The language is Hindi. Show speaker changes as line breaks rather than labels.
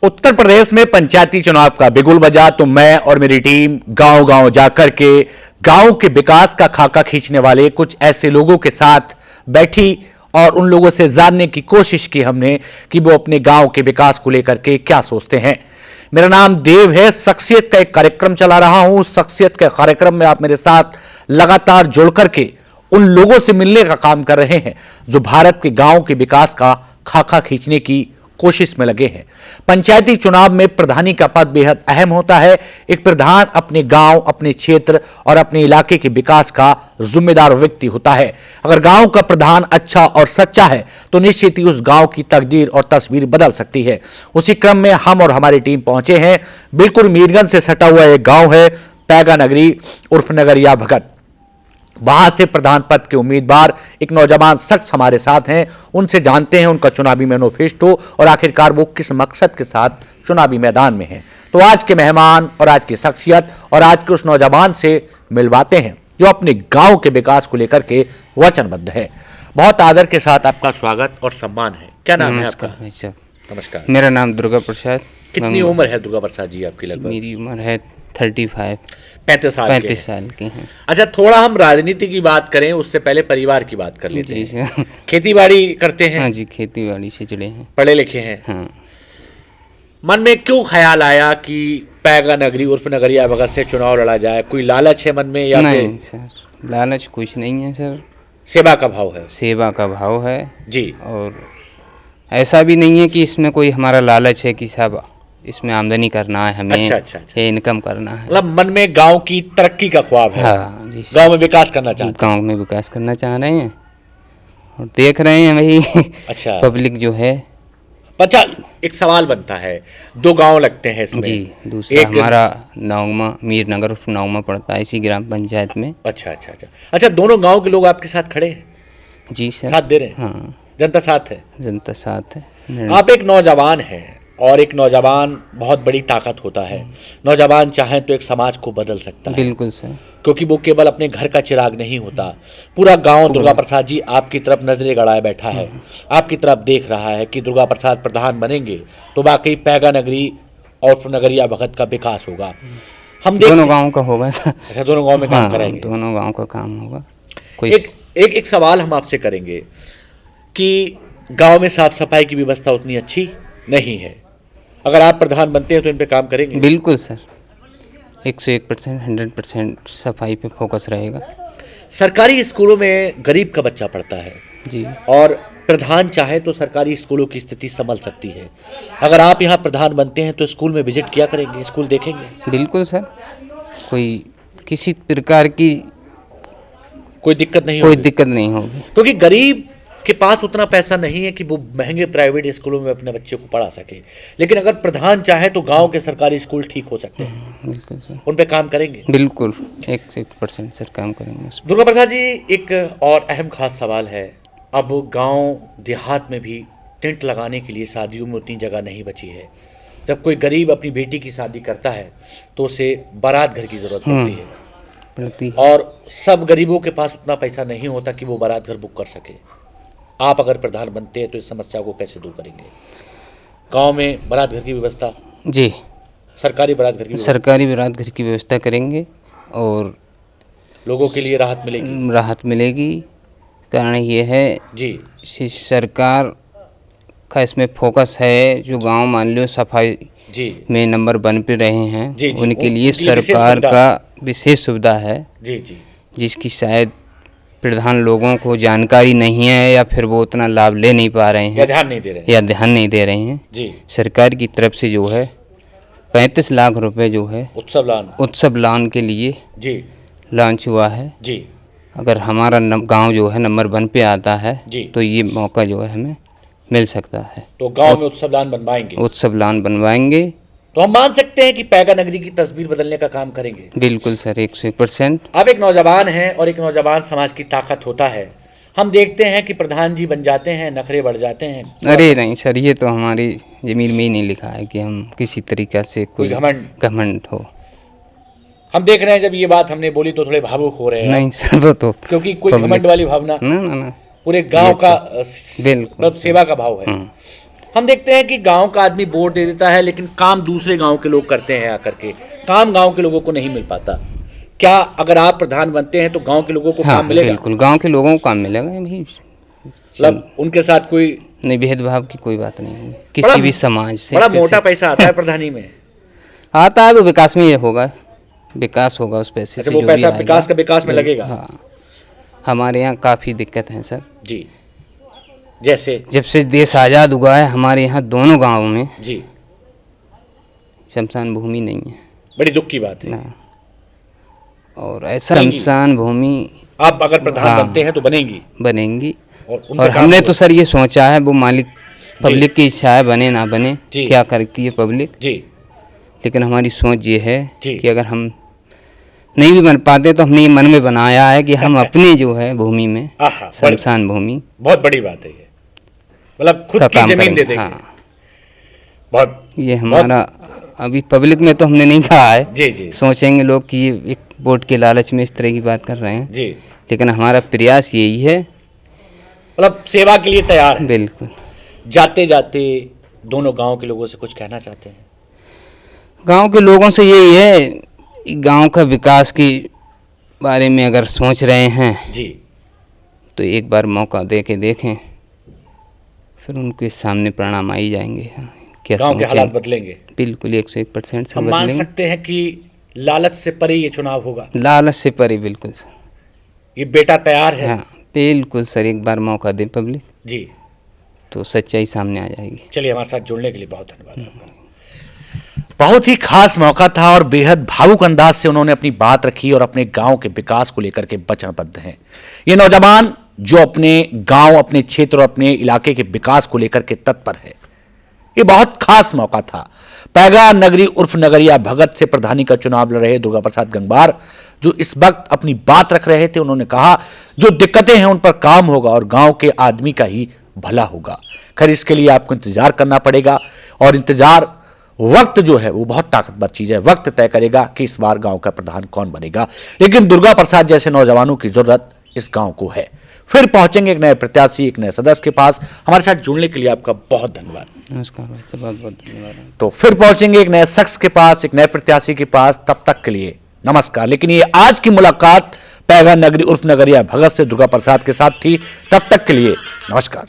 उत्तर प्रदेश में पंचायती चुनाव का बिगुल बजा तो मैं और मेरी टीम गांव-गांव जाकर के गांव के विकास का खाका खींचने वाले कुछ ऐसे लोगों के साथ बैठी और उन लोगों से जानने की कोशिश की हमने कि वो अपने गांव के विकास को लेकर के क्या सोचते हैं। मेरा नाम देव है। शख्सियत का एक कार्यक्रम चला रहा हूं। शख्सियत के कार्यक्रम में आप मेरे साथ लगातार जुड़ करके उन लोगों से मिलने का काम कर रहे हैं जो भारत के गांव के विकास का खाका खींचने की कोशिश में लगे हैं। पंचायती चुनाव में प्रधानी का पद बेहद अहम होता है। एक प्रधान अपने गांव, अपने क्षेत्र और अपने इलाके के विकास का जिम्मेदार व्यक्ति होता है। अगर गांव का प्रधान अच्छा और सच्चा है तो निश्चित ही उस गांव की तकदीर और तस्वीर बदल सकती है। उसी क्रम में हम और हमारी टीम पहुंचे हैं। बिल्कुल मीरगंज से सटा हुआ एक गांव है पैगा नगरी उर्फ नगरिया भगत। वहां से प्रधान पद के उम्मीदवार एक नौजवान शख्स हमारे साथ हैं। उनसे जानते हैं उनका चुनावी मैनिफेस्टो और आखिरकार वो किस मकसद के साथ चुनावी मैदान में हैं। तो आज के मेहमान और आज की शख्सियत और आज के उस नौजवान से मिलवाते हैं जो अपने गांव के विकास को लेकर के वचनबद्ध है। बहुत आदर के साथ आपका स्वागत और सम्मान है। क्या नाम है आपका? नमस्कार।
मेरा नाम दुर्गा प्रसाद।
कितनी उम्र है दुर्गा प्रसाद जी आपकी? लगभग
मेरी उम्र है 35
35
साल की हैं।
अच्छा, थोड़ा हम राजनीति की बात करें उससे पहले परिवार की बात कर लेते हैं।
जी
खेती बाड़ी करते हैं?
हाँ जी, खेती बाड़ी से जुड़े हैं।
पढ़े लिखे हैं?
हाँ।
मन में क्यों ख्याल आया कि पैगा नगरी उर्फ नगरिया भगत से चुनाव लड़ा जाए? कोई लालच है मन में या
नहीं सर, लालच कुछ नहीं है सर।
सेवा का भाव है?
सेवा का भाव है
जी।
और ऐसा भी नहीं है कि इसमें कोई हमारा लालच है कि सब इसमें आमदनी करना है हमें।
अच्छा।
इनकम करना है।
मतलब मन में गांव की तरक्की का ख्वाब है।
हाँ जी,
गांव में विकास करना चाहते हैं।
गाँव में विकास करना चाह रहे हैं और देख रहे हैं वही।
अच्छा।
पब्लिक जो है।
अच्छा, एक सवाल बनता है, दो गांव लगते हैं इसमें।
जी, दूसरा हमारा नौगमा मीरनगर नौगमा पड़ता है इसी ग्राम पंचायत में।
अच्छा, दोनों गांव के लोग आपके साथ खड़े हैं?
जी सर।
साथ दे रहे हैं?
हाँ,
जनता साथ है?
जनता साथ है।
आप एक नौजवान हैं और एक नौजवान बहुत बड़ी ताकत होता है। नौजवान चाहे तो एक समाज को बदल सकता है।
बिल्कुल सर।
क्योंकि वो केवल अपने घर का चिराग नहीं होता। पूरा गांव दुर्गा प्रसाद जी आपकी तरफ नजरें गड़ाए बैठा है, आपकी तरफ देख रहा है कि दुर्गा प्रसाद प्रधान बनेंगे तो वाकई पैगा नगरी और नगरिया भगत का विकास होगा। हम
दोनों गाँव का होगा सर।
अच्छा, दोनों गाँव में काम करेंगे?
दोनों गाँव का काम होगा। कोई
एक सवाल हम आपसे करेंगे कि गांव में साफ सफाई की व्यवस्था उतनी अच्छी नहीं है। अगर आप प्रधान बनते हैं तो इन पे काम करेंगे?
बिल्कुल सर, 101% 100% सफाई पे फोकस रहेगा।
सरकारी स्कूलों में गरीब का बच्चा पढ़ता है
जी,
और प्रधान चाहे तो सरकारी स्कूलों की स्थिति संभल सकती है। अगर आप यहाँ प्रधान बनते हैं तो स्कूल में विजिट किया करेंगे, स्कूल देखेंगे?
बिल्कुल सर, कोई किसी प्रकार की
कोई दिक्कत नहीं
होगी।
क्योंकि गरीब के पास उतना पैसा नहीं है कि वो महंगे प्राइवेट स्कूलों में अपने बच्चे को पढ़ा सके। लेकिन अगर प्रधान चाहे तो गांव के सरकारी स्कूल ठीक हो सकते हैं।
बिल्कुल सर।
उन पे काम करेंगे?
बिल्कुल 101% सर काम करेंगे।
दुर्गा प्रसाद जी, एक और अहम खास सवाल है। अब गांव देहात में भी टेंट लगाने के लिए शादियों में उतनी जगह नहीं बची है। जब कोई गरीब अपनी बेटी की शादी करता है तो उसे बारात घर की जरूरत पड़ती है और सब गरीबों के पास उतना पैसा नहीं होता कि वो बारात घर बुक कर सके। आप अगर प्रधान बनते हैं तो इस समस्या को कैसे दूर करेंगे? गांव में बारात घर की व्यवस्था?
जी,
सरकारी बारात घर की
व्यवस्था करेंगे और
लोगों के लिए राहत मिलेगी।
कारण ये है
जी,
सरकार का इसमें फोकस है। जो गांव मान लो सफाई
जी
में नंबर 1 पे रहे हैं
जी,
उनके लिए सरकार का विशेष सुविधा है
जी,
जिसकी शायद प्रधान लोगों को जानकारी नहीं है या फिर वो उतना लाभ ले नहीं पा रहे हैं
या ध्यान नहीं दे रहे हैं
जी। सरकार की तरफ से जो है 35 लाख रुपए जो है उत्सव लान के लिए जी लॉन्च हुआ है जी। अगर हमारा गांव जो है नंबर 1 पे आता है तो ये मौका जो है हमें मिल सकता है।
तो गांव में उत्सव लान बनवाएंगे तो हम मान सकते हैं कि पैगा नगरी की तस्वीर बदलने का काम करेंगे?
बिल्कुल सर, 100%।
अब एक नौजवान है और एक नौजवान समाज की ताकत होता है। हम देखते हैं कि प्रधान जी बन जाते हैं, नखरे बढ़ जाते हैं।
अरे नहीं सर, ये तो हमारी जमीन में ही नहीं लिखा है कि हम किसी तरीका से कोई घमंड हो।
हम देख रहे हैं जब ये बात हमने बोली तो थोड़े भावुक हो रहे हैं।
नहीं सर, वो तो
क्योंकि कोई घमंड वाली भावना
ना
पूरे गांव का मतलब सेवा का भाव है। हम देखते हैं कि गांव का आदमी वोट दे देता है, लेकिन काम दूसरे गांव के लोग करते हैं आकर के, काम गांव के लोगों को नहीं मिल पाता। क्या अगर आप प्रधान बनते हैं तो गांव के लोगों को काम मिलेगा?
बिल्कुल, गांव के लोगों को काम मिलेगा।
मतलब उनके साथ कोई
नहीं, भेदभाव की कोई बात नहीं है किसी भी समाज से।
बड़ा मोटा पैसा आता है प्रधानी में।
आता है, वो विकास में ये होगा, विकास होगा उस पैसे से।
वो पैसा विकास का विकास में लगेगा।
हाँ, हमारे यहाँ काफ़ी दिक्कत है सर
जी। जैसे
जब से देश आज़ाद हुआ है हमारे यहाँ दोनों गाँव में
जी
शमशान भूमि नहीं है।
बड़ी दुख की बात है
ना, और ऐसा शमशान भूमि
आप अगर प्रधान बनते हैं तो बनेंगी।
और हमने तो सर ये सोचा है, वो मालिक पब्लिक की इच्छा है, बने ना बने क्या करती है पब्लिक
जी,
लेकिन हमारी सोच ये है कि अगर हम नहीं भी बन पाते तो हमने ये मन में बनाया है कि हम अपने जो है भूमि में शमशान भूमि,
बहुत बड़ी बात है ये, मतलब खुद की जमीन दे देंगे।
हाँ,
बहुत
ये हमारा अभी पब्लिक में तो हमने नहीं कहा है।
जी जी,
सोचेंगे लोग कि ये एक वोट के लालच में इस तरह की बात कर रहे हैं
जी,
लेकिन हमारा प्रयास यही है,
मतलब सेवा के लिए तैयार है।
बिल्कुल।
जाते जाते दोनों गांव के लोगों से कुछ कहना चाहते हैं?
गांव के लोगों से यही है, गांव का विकास के बारे में अगर सोच रहे हैं
जी
तो एक बार मौका दे के देखें, फिर उनके सामने परिणाम आ ही जाएंगे। क्या
गांव के हालात बदलेंगे?
बिल्कुल 101% से
हम मान सकते हैं कि लालच से परे ये चुनाव होगा।
लालच से परे, बिल्कुल सर।
ये बेटा तैयार है।
हाँ बिल्कुल सर, एक बार मौका दे पब्लिक
जी
तो सच्चाई सामने आ जाएगी।
चलिए, हमारे साथ जुड़ने के लिए बहुत धन्यवाद आपका। बहुत ही खास मौका था और बेहद भावुक अंदाज से उन्होंने अपनी बात रखी और अपने गांव के विकास को लेकर के वचनबद्ध हैं। ये नौजवान जो अपने गांव, अपने क्षेत्र और अपने इलाके के विकास को लेकर के तत्पर है, ये बहुत खास मौका था। पैगा नगरी उर्फ नगरिया भगत से प्रधानी का चुनाव लड़ रहे दुर्गा प्रसाद गंगवार जो इस वक्त अपनी बात रख रहे थे, उन्होंने कहा जो दिक्कतें हैं उन पर काम होगा और गांव के आदमी का ही भला होगा। खैर, इसके लिए आपको इंतजार करना पड़ेगा और इंतजार, वक्त जो है वो बहुत ताकतवर चीज है। वक्त तय करेगा कि इस बार गांव का प्रधान कौन बनेगा, लेकिन दुर्गा प्रसाद जैसे नौजवानों की जरूरत इस गांव को है। फिर पहुंचेंगे एक नए प्रत्याशी, एक नए सदस्य के पास। हमारे साथ जुड़ने के लिए आपका बहुत धन्यवाद।
नमस्कार भाई साहब, बहुत बहुत धन्यवाद।
तो फिर पहुंचेंगे एक नए शख्स के पास, एक नए प्रत्याशी के पास। तब तक के लिए नमस्कार। लेकिन ये आज की मुलाकात पैगा नगरी उर्फ नगरिया भगत से दुर्गा प्रसाद के साथ थी। तब तक के लिए नमस्कार।